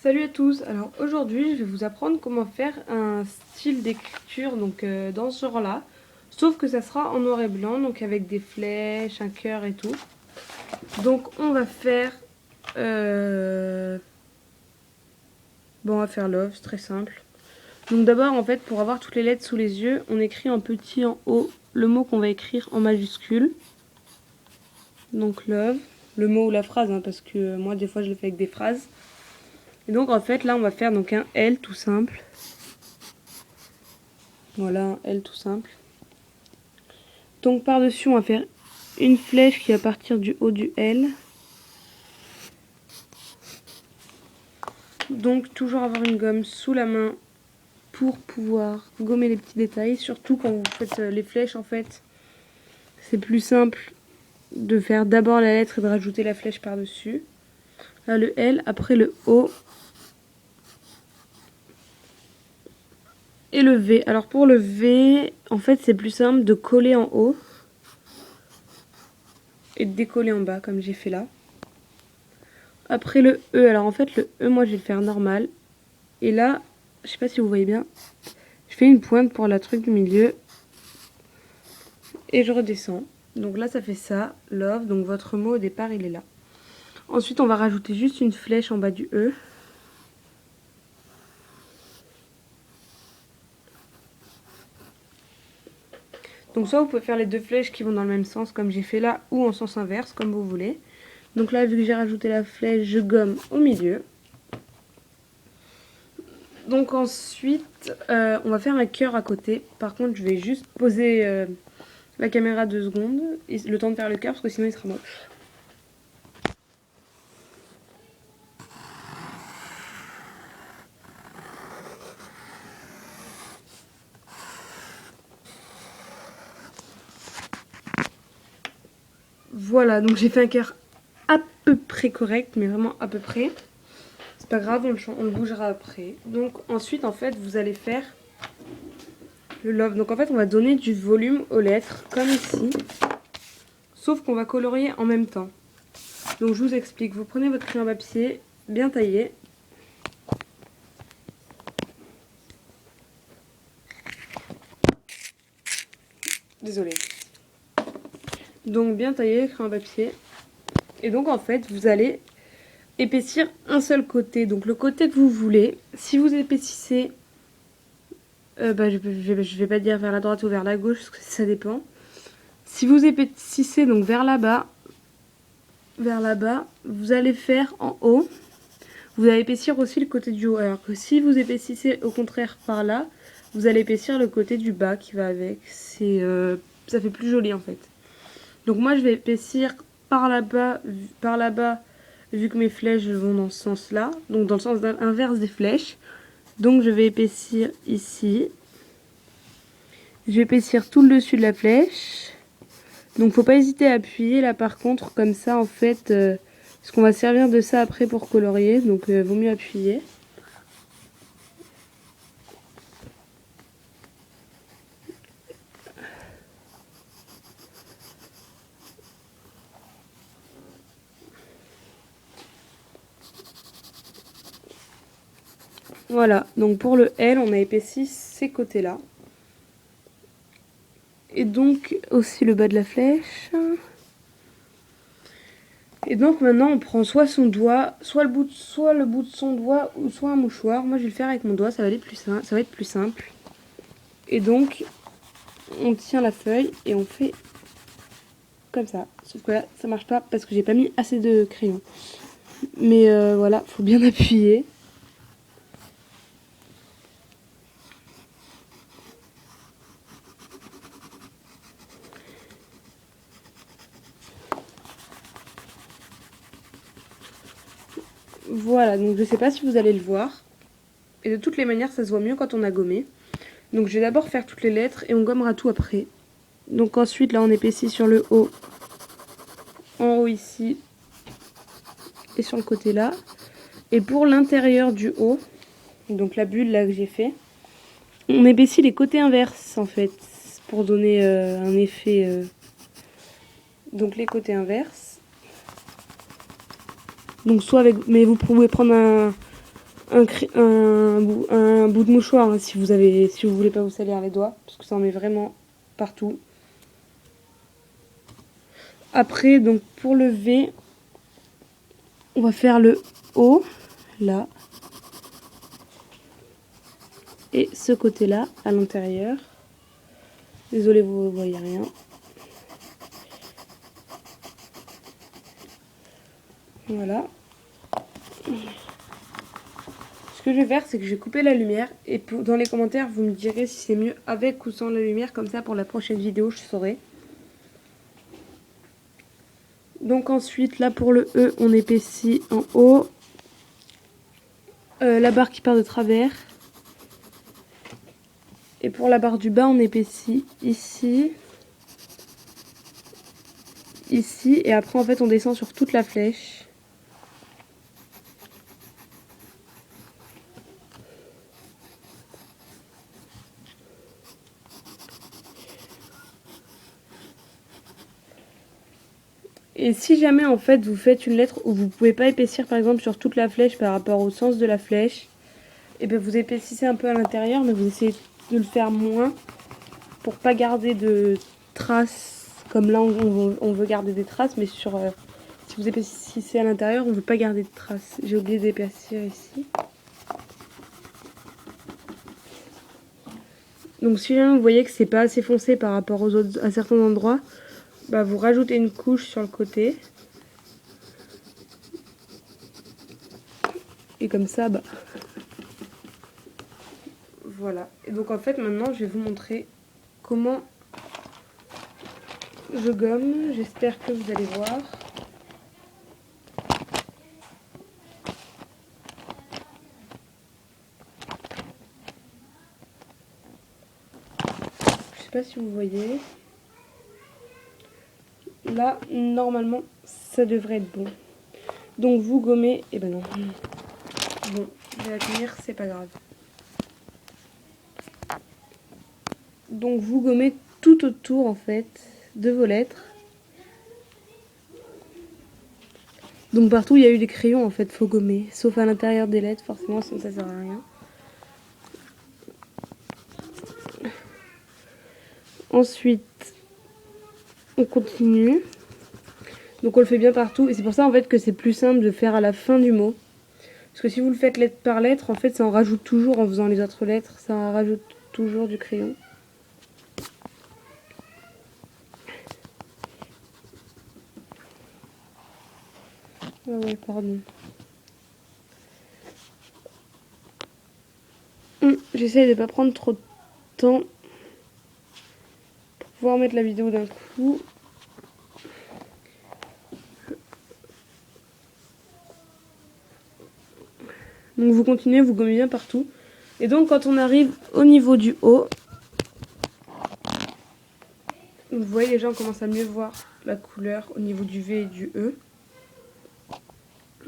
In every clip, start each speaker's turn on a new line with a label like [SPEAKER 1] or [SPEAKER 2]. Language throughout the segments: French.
[SPEAKER 1] Salut à tous, alors aujourd'hui je vais vous apprendre comment faire un style d'écriture dans ce genre là, sauf que ça sera en noir et blanc, donc avec des flèches, un cœur et tout. Donc on va faire on va faire love, c'est très simple. Donc d'abord en fait pour avoir toutes les lettres sous les yeux, on écrit en petit en haut le mot qu'on va écrire en majuscule. Donc love, le mot ou la phrase parce que moi des fois je le fais avec des phrases. Et donc en fait là on va faire donc un L tout simple. Voilà, un L tout simple. Donc par-dessus, on va faire une flèche qui va partir du haut du L. Donc toujours avoir une gomme sous la main pour pouvoir gommer les petits détails. Surtout quand vous faites les flèches, en fait, c'est plus simple de faire d'abord la lettre et de rajouter la flèche par-dessus. Là, le L, après le O. Et le V. Alors pour le V, en fait, c'est plus simple de coller en haut et de décoller en bas, comme j'ai fait là. Après le E, alors en fait, le E, moi, je vais le faire normal. Et là, je sais pas si vous voyez bien, je fais une pointe pour la truc du milieu. Et je redescends. Donc là, ça fait ça, love. Donc votre mot au départ, il est là. Ensuite, on va rajouter juste une flèche en bas du E. Donc soit vous pouvez faire les deux flèches qui vont dans le même sens comme j'ai fait là, ou en sens inverse, comme vous voulez. Donc là, vu que j'ai rajouté la flèche, je gomme au milieu. Donc ensuite, on va faire un cœur à côté. Par contre, je vais juste poser la caméra 2 secondes, le temps de faire le cœur, parce que sinon il sera moche. Voilà, donc j'ai fait un cœur à peu près correct, mais vraiment à peu près. C'est pas grave, on le bougera après. Donc ensuite, en fait, vous allez faire le love. Donc en fait, on va donner du volume aux lettres, comme ici. Sauf qu'on va colorier en même temps. Donc je vous explique. Vous prenez votre crayon à papier, bien taillé. Désolée. Donc bien taillé, crayon à papier. Et donc en fait, vous allez épaissir un seul côté. Donc le côté que vous voulez. Si vous épaississez, je vais pas dire vers la droite ou vers la gauche, parce que ça dépend. Si vous épaississez donc vers là-bas, vous allez faire en haut. Vous allez épaissir aussi le côté du haut. Alors que si vous épaississez au contraire par là, vous allez épaissir le côté du bas qui va avec. Ça fait plus joli en fait. Donc moi je vais épaissir par là-bas, vu que mes flèches vont dans ce sens-là. Donc dans le sens inverse des flèches. Donc je vais épaissir ici. Je vais épaissir tout le dessus de la flèche. Donc faut pas hésiter à appuyer là par contre, comme ça en fait, parce qu'on va servir de ça après pour colorier, donc vaut mieux appuyer. Voilà, donc pour le L, on a épaissi ces côtés-là. Et donc aussi le bas de la flèche. Et donc maintenant on prend soit son doigt, soit le bout de son doigt, ou soit un mouchoir. Moi je vais le faire avec mon doigt, ça va être plus simple. Et donc on tient la feuille et on fait comme ça. Sauf que là ça marche pas parce que j'ai pas mis assez de crayon. Mais voilà, faut bien appuyer. Voilà, donc je sais pas si vous allez le voir. Et de toutes les manières, ça se voit mieux quand on a gommé. Donc je vais d'abord faire toutes les lettres et on gommera tout après. Donc ensuite, là on épaissit sur le haut, en haut ici, et sur le côté là. Et pour l'intérieur du haut, donc la bulle là que j'ai fait, on épaissit les côtés inverses en fait, pour donner un effet. Donc les côtés inverses. Donc soit avec, mais vous pouvez prendre un bout de mouchoir hein, si vous voulez pas vous salir les doigts, parce que ça en met vraiment partout. Après, donc pour le V, on va faire le haut, là. Et ce côté-là, à l'intérieur. Désolée, vous ne voyez rien. Voilà. Ce que je vais faire, c'est que je vais couper la lumière. Et dans les commentaires, vous me direz si c'est mieux avec ou sans la lumière. Comme ça, pour la prochaine vidéo, je saurai. Donc ensuite, là pour le E, on épaissit en haut. La barre qui part de travers. Et pour la barre du bas, on épaissit ici. Ici. Et après, en fait, on descend sur toute la flèche. Et si jamais en fait vous faites une lettre où vous ne pouvez pas épaissir par exemple sur toute la flèche par rapport au sens de la flèche, et bien vous épaississez un peu à l'intérieur, mais vous essayez de le faire moins pour pas garder de traces. Comme là on veut garder des traces, mais si vous épaississez à l'intérieur, on veut pas garder de traces. J'ai oublié d'épaissir ici. Donc si jamais vous voyez que c'est pas assez foncé par rapport à certains endroits, bah vous rajoutez une couche sur le côté. Et comme ça, bah voilà. Et donc en fait maintenant je vais vous montrer comment je gomme. J'espère que vous allez voir. Je sais pas si vous voyez. Là normalement ça devrait être bon. Donc vous gommez. Et ben non. Bon, je vais la tenir, c'est pas grave. Donc vous gommez tout autour en fait de vos lettres. Donc partout où il y a eu des crayons en fait faut gommer. Sauf à l'intérieur des lettres forcément sinon ça sert à rien. Ensuite on continue. Donc on le fait bien partout. Et c'est pour ça en fait que c'est plus simple de faire à la fin du mot. Parce que si vous le faites lettre par lettre, en fait ça en rajoute toujours en faisant les autres lettres. Ça en rajoute toujours du crayon. Ah ouais, pardon. J'essaye de ne pas prendre trop de temps pour pouvoir mettre la vidéo d'un coup. Donc vous continuez, vous gommez bien partout. Et donc quand on arrive au niveau du haut, vous voyez déjà on commence à mieux voir la couleur au niveau du V et du E.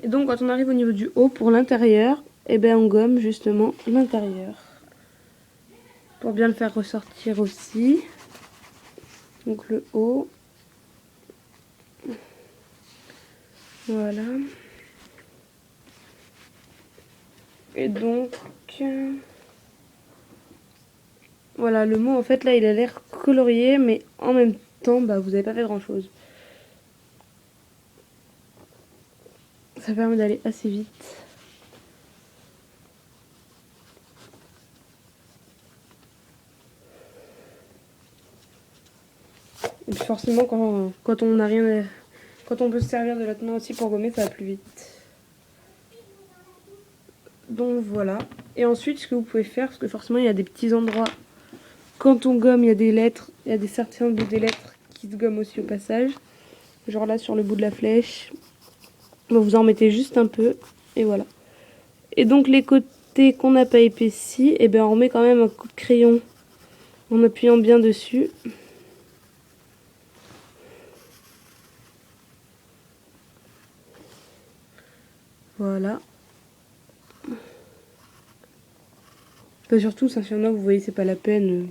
[SPEAKER 1] Et donc quand on arrive au niveau du haut, pour l'intérieur, eh ben on gomme justement l'intérieur. Pour bien le faire ressortir aussi. Donc le haut. Voilà. Et donc... voilà, le mot en fait là il a l'air colorié, mais en même temps bah, vous n'avez pas fait grand chose. Ça permet d'aller assez vite. Et puis forcément quand on n'a rien quand on peut se servir de l'autre main aussi pour gommer, ça va plus vite. Donc voilà. Et ensuite ce que vous pouvez faire, parce que forcément il y a des petits endroits, quand on gomme il y a des lettres, il y a certains bouts des lettres qui se gomment aussi au passage. Genre là sur le bout de la flèche. Vous en mettez juste un peu et voilà. Et donc les côtés qu'on n'a pas épaissis, et ben on remet quand même un coup de crayon en appuyant bien dessus. Voilà. Bah surtout ça, si y en a, vous voyez, c'est pas la peine.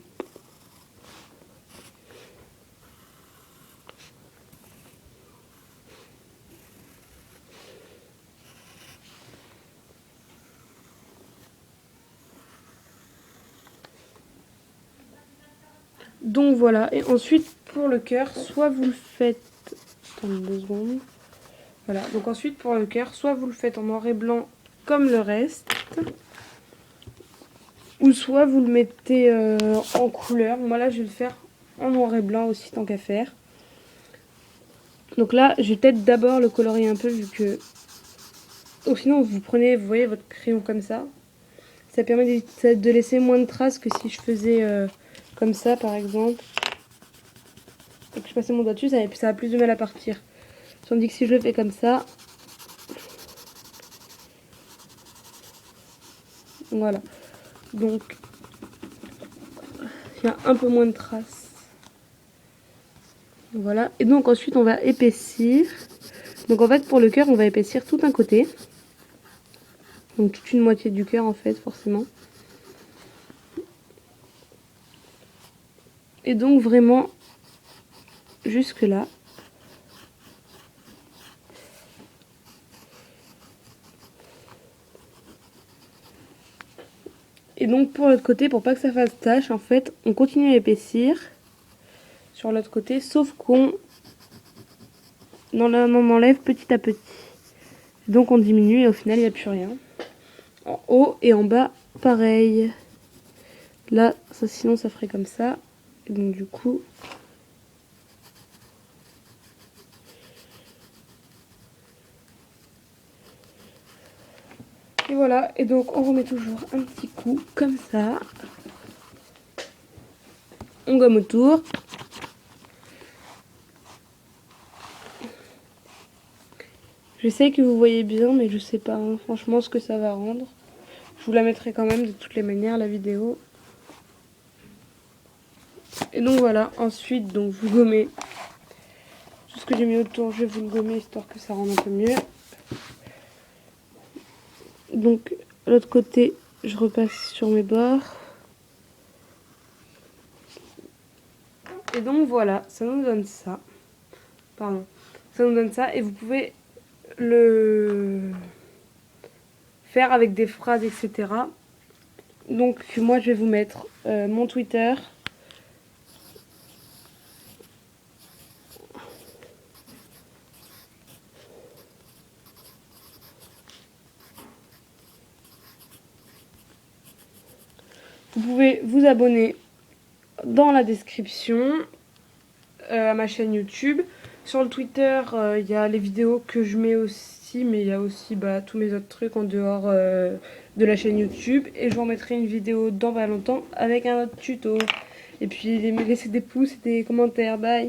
[SPEAKER 1] Donc voilà, et ensuite pour le cœur, soit vous le faites... Attendez 2 secondes. Voilà, donc ensuite pour le cœur, soit vous le faites en noir et blanc comme le reste, ou soit vous le mettez en couleur. Moi là je vais le faire en noir et blanc aussi tant qu'à faire. Donc là je vais peut-être d'abord le colorier un peu vu que... Ou sinon vous prenez, vous voyez votre crayon comme ça. Ça permet de laisser moins de traces que si je faisais comme ça par exemple. Et que je passais mon doigt dessus, ça a plus de mal à partir. Tandis que si je le fais comme ça, voilà. Donc, il y a un peu moins de traces. Voilà. Et donc ensuite, on va épaissir. Donc en fait, pour le cœur, on va épaissir tout un côté. Donc toute une moitié du cœur en fait, forcément. Et donc vraiment jusque là. Et donc pour l'autre côté, pour pas que ça fasse tache, en fait, on continue à épaissir sur l'autre côté, sauf qu'on enlève petit à petit. Donc on diminue et au final il n'y a plus rien. En haut et en bas, pareil. Là, ça, sinon ça ferait comme ça. Et donc du coup... Et voilà, et donc on remet toujours un petit coup comme ça. On gomme autour. Je sais que vous voyez bien, mais je sais pas hein, franchement ce que ça va rendre. Je vous la mettrai quand même de toutes les manières, la vidéo. Et donc voilà, ensuite donc vous gommez. Tout ce que j'ai mis autour, je vais vous le gommer histoire que ça rende un peu mieux. Donc l'autre côté, je repasse sur mes bords. Et donc voilà, ça nous donne ça. Pardon. Ça nous donne ça et vous pouvez le faire avec des phrases, etc. Donc moi je vais vous mettre mon Twitter. Vous pouvez vous abonner dans la description à ma chaîne YouTube. Sur le Twitter, il y a les vidéos que je mets aussi, mais il y a aussi tous mes autres trucs en dehors de la chaîne YouTube. Et je vous remettrai une vidéo dans pas longtemps avec un autre tuto. Et puis laissez des pouces et des commentaires. Bye!